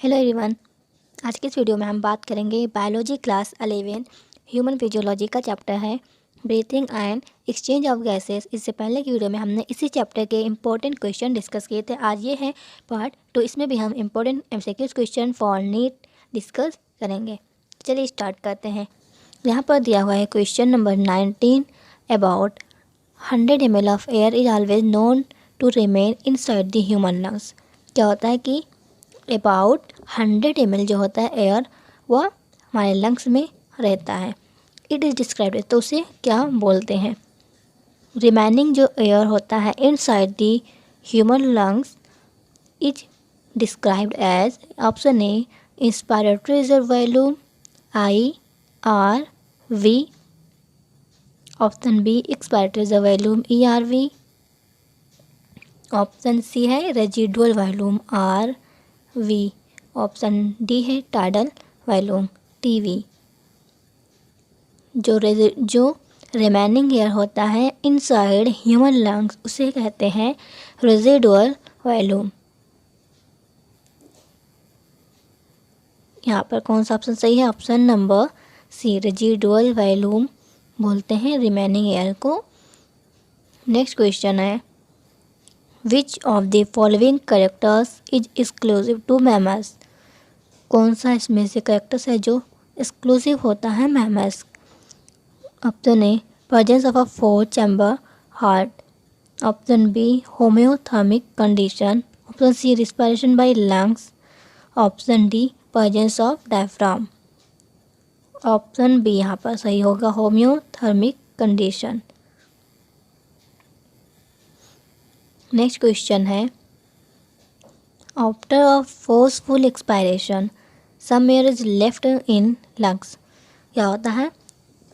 Hello everyone. आज के इस वीडियो में हम बात करेंगे बायोलॉजी क्लास 11 ह्यूमन फिजियोलॉजी का चैप्टर है breathing and exchange of gases. इससे पहले की वीडियो में हमने इसी चैप्टर के इंपॉर्टेंट क्वेश्चन डिस्कस किए थे। आज ये है पार्ट 2। इसमें भी हम important MCQs question for NEET discuss करेंगे। चलिए स्टार्ट करते हैं। यहाँ पर दिया हुआ है question number 19 about 100 ml of air is always known to remain inside the human lungs. क्या होता है कि अबाउट 100 ml जो होता है एयर वह हमारे लंग्स में रहता है। इट इज़ डिस्क्राइब्ड, तो उसे क्या बोलते हैं। रिमेनिंग जो एयर होता है inside the human lungs is described as option A inspiratory reserve volume IRV, option B expiratory reserve volume ERV, option C है residual volume RV, option D है टाइडल वॉल्यूम TV। जो remaining air होता है inside human lungs उसे कहते हैं residual volume. यहाँ पर कौन सा ऑप्शन सही है? Option number C, residual volume बोलते हैं रिमेनिंग एयर को। नेक्स्ट क्वेश्चन है which of the following characters is exclusive to mammals. कौन सा इसमें से कैरेक्टर्स है जो एक्सक्लूसिव होता है mammals. Option A presence of a 4 chamber heart, option B homeothermic condition, option C respiration by lungs, option D presence of diaphragm. Option B यहाँ पर सही होगा, होम्योथर्मिक कंडीशन। नेक्स्ट क्वेश्चन है after a forceful expiration some air is left in lungs. क्या होता है?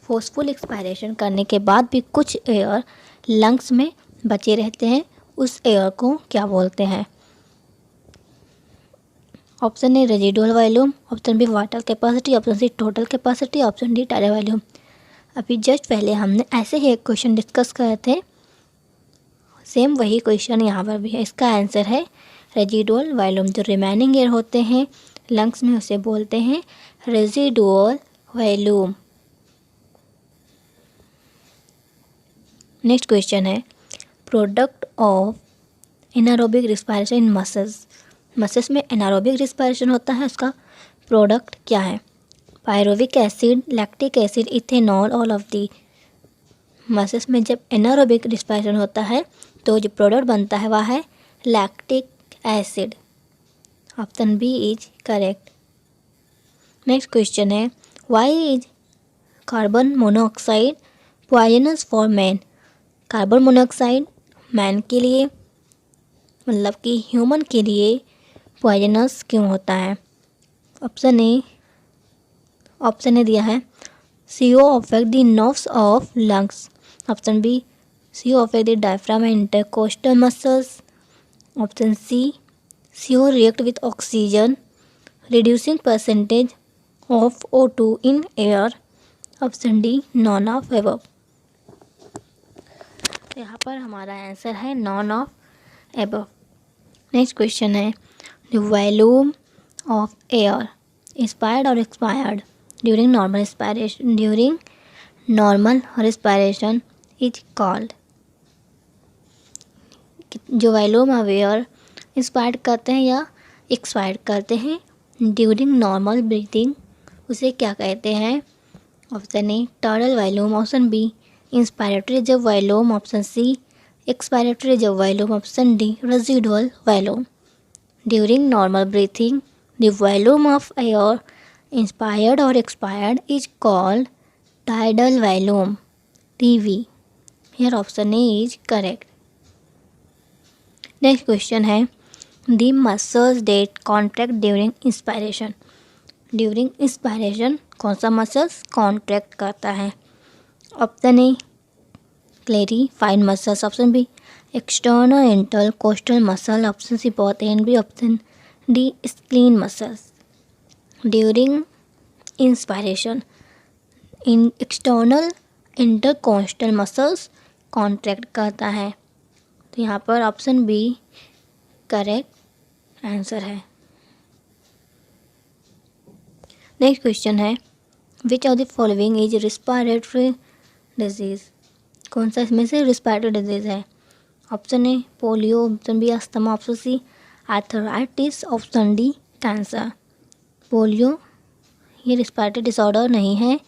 Forceful expiration करने के बाद भी कुछ एयर लंग्स में बचे रहते हैं, उस एयर को क्या बोलते हैं। Option A residual volume, option B water capacity, option C total capacity, option D tidal volume. अभी जस्ट पहले हमने ऐसे ही एक क्वेश्चन डिस्कस करे थे, सेम वही क्वेश्चन यहाँ पर भी है। इसका आंसर है रेजिडुअल वॉल्यूम। जो रिमेनिंग एयर होते हैं लंग्स में उसे बोलते हैं रेजिडुअल वॉल्यूम। नेक्स्ट क्वेश्चन है product of anaerobic respiration in muscles. Muscles में एनारोबिक रिस्पायरेशन होता है, उसका प्रोडक्ट क्या है। Pyruvic acid, lactic acid, ethanol, all of the. Muscles में जब एनारोबिक रिस्पायरेशन होता है तो जो प्रोडक्ट बनता है वह है lactic acid. Option B is correct. Next question है why is carbon monoxide poisonous for man. Carbon monoxide man के लिए मतलब कि ह्यूमन के लिए पॉइजनस क्यों होता है। ऑप्शन ए दिया है CO affect the nerves of lungs, option B CO affect the diaphragm and intercostal muscles, option C CO react with oxygen reducing percentage of O2 in air, option D none of above. यहाँ पर हमारा answer है none of above. Next question है the volume of air inspired और expired during normal respiration is called. जो volume of air inspired करते हैं या एक्सपायर्ड करते हैं ड्यूरिंग नॉर्मल ब्रीथिंग उसे क्या कहते हैं। Option A total volume, option B inspiratory reserve volume, option C expiratory reserve volume, option D residual volume. During normal breathing the volume of air inspired और expired is called tidal volume TV। Here option A is correct. Next question है the muscles that contract during inspiration. During inspiration कौन सा muscles contract करता है। Option A clarified muscles, option B external intercostal muscle, option C both and B, option D spleen muscles. During inspiration in external intercostal muscles contract करता है, तो यहाँ पर option B correct answer है। Next question है which of the following is respiratory disease, कौन सा इसमें से रिस्पायरेटरी डिजीज़ है? Option A polio, option B asthma, option C arthritis, option D cancer. Polio ये रिस्पायरेटरी डिसऑर्डर नहीं है,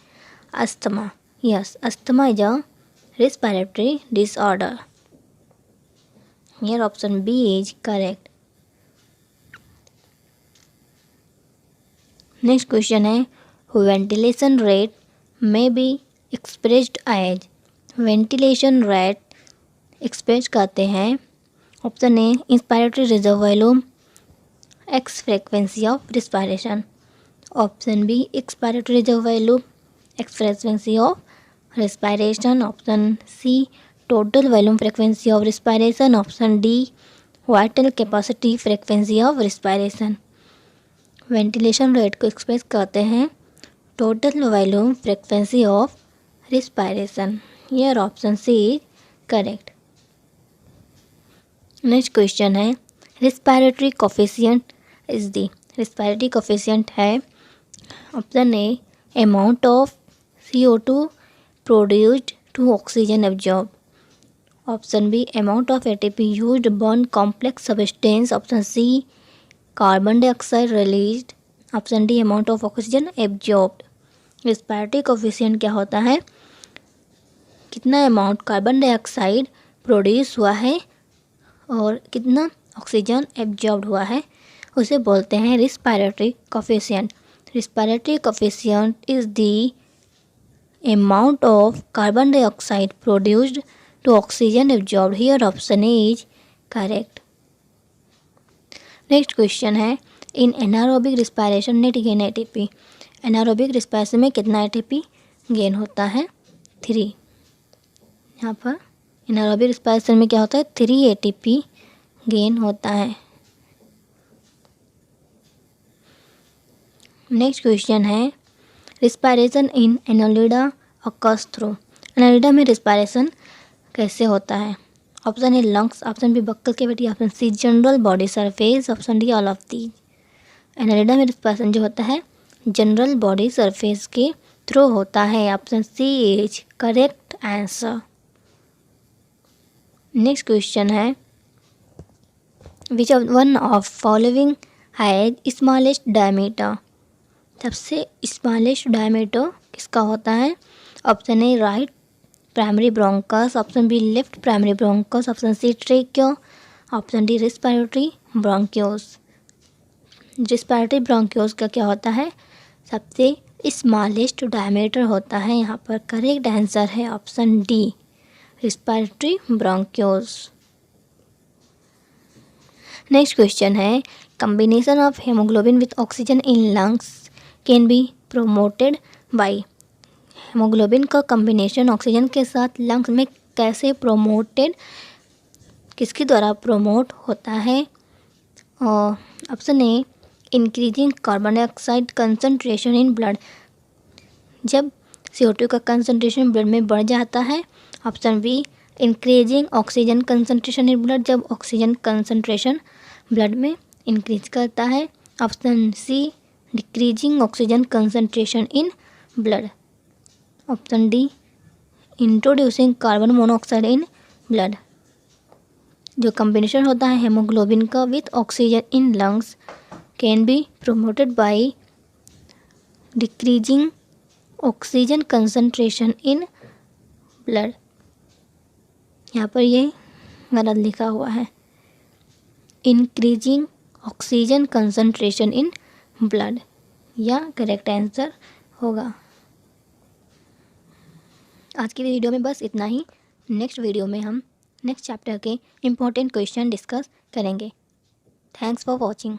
asthma, yes asthma is a respiratory disorder. Here option B is correct. Next question है ventilation rate may be expressed as, ventilation rate express करते हैं option A inspiratory reserve volume, X frequency of respiration, option B expiratory reserve volume, X frequency of respiration, option C total volume frequency of respiration, option D vital capacity frequency of respiration. Ventilation rate को express करते हैं total volume frequency of respiration. Here option C is correct. Next question है respiratory coefficient is the, respiratory coefficient है option A amount of CO2 produced to oxygen absorb, option B amount of ATP used burn complex substance, option C carbon dioxide released, option D amount of oxygen absorbed. Respiratory coefficient क्या होता है? कितना amount carbon dioxide produce हुआ है और कितना oxygen absorbed हुआ है, उसे बोलते हैं respiratory coefficient. Respiratory coefficient is the amount of carbon dioxide produced to oxygen absorbed. Here option A is correct. Next question है in anaerobic respiration net gain ATP, anaerobic respiration में कितना ATP gain होता है? 3। यहाँ पर anaerobic respiration में क्या होता है? 3 ATP गेन होता है। नेक्स्ट क्वेश्चन है respiration in Annelida occurs through, Annelida में रिस्पायरेशन कैसे होता है? Option A lungs, option B buccal cavity, option C general body surface, option D all of the. Annelida में रिस्पायरेशन जो होता है जनरल बॉडी सरफेस के थ्रू होता है, option C is correct answer. Next question है which of one of following has smallest diameter, सबसे smallest diameter किसका होता है? Option A right primary bronchus, option B left primary bronchus, option C trachea, option D respiratory bronchioles. Respiratory bronchioles का क्या होता है? सबसे स्मॉलेस्ट डायमीटर होता है। यहाँ पर करेक्ट आंसर है option D respiratory bronchioles. Next question है combination of haemoglobin with oxygen in lungs can be promoted by, haemoglobin का कम्बिनेशन ऑक्सीजन के साथ लंग्स में कैसे प्रोमोटेड, किसके द्वारा प्रोमोट होता है? Option A increasing carbon dioxide concentration in blood, जब CO2 का कंसंट्रेशन ब्लड में बढ़ जाता है, option B increasing oxygen concentration in blood, जब ऑक्सीजन कंसंट्रेशन ब्लड में इंक्रीज करता है, option C decreasing oxygen concentration in blood, option D introducing carbon monoxide in blood. जो कम्बिनेशन होता है हेमोग्लोबिन का with oxygen in lungs can be promoted by decreasing oxygen concentration in blood. यहाँ पर ये गलत लिखा हुआ है, increasing oxygen concentration in blood, या करेक्ट आंसर होगा। आज की वीडियो में बस इतना ही। नेक्स्ट वीडियो में हम नेक्स्ट चैप्टर के इम्पोर्टेंट क्वेश्चन डिस्कस करेंगे। Thanks for watching.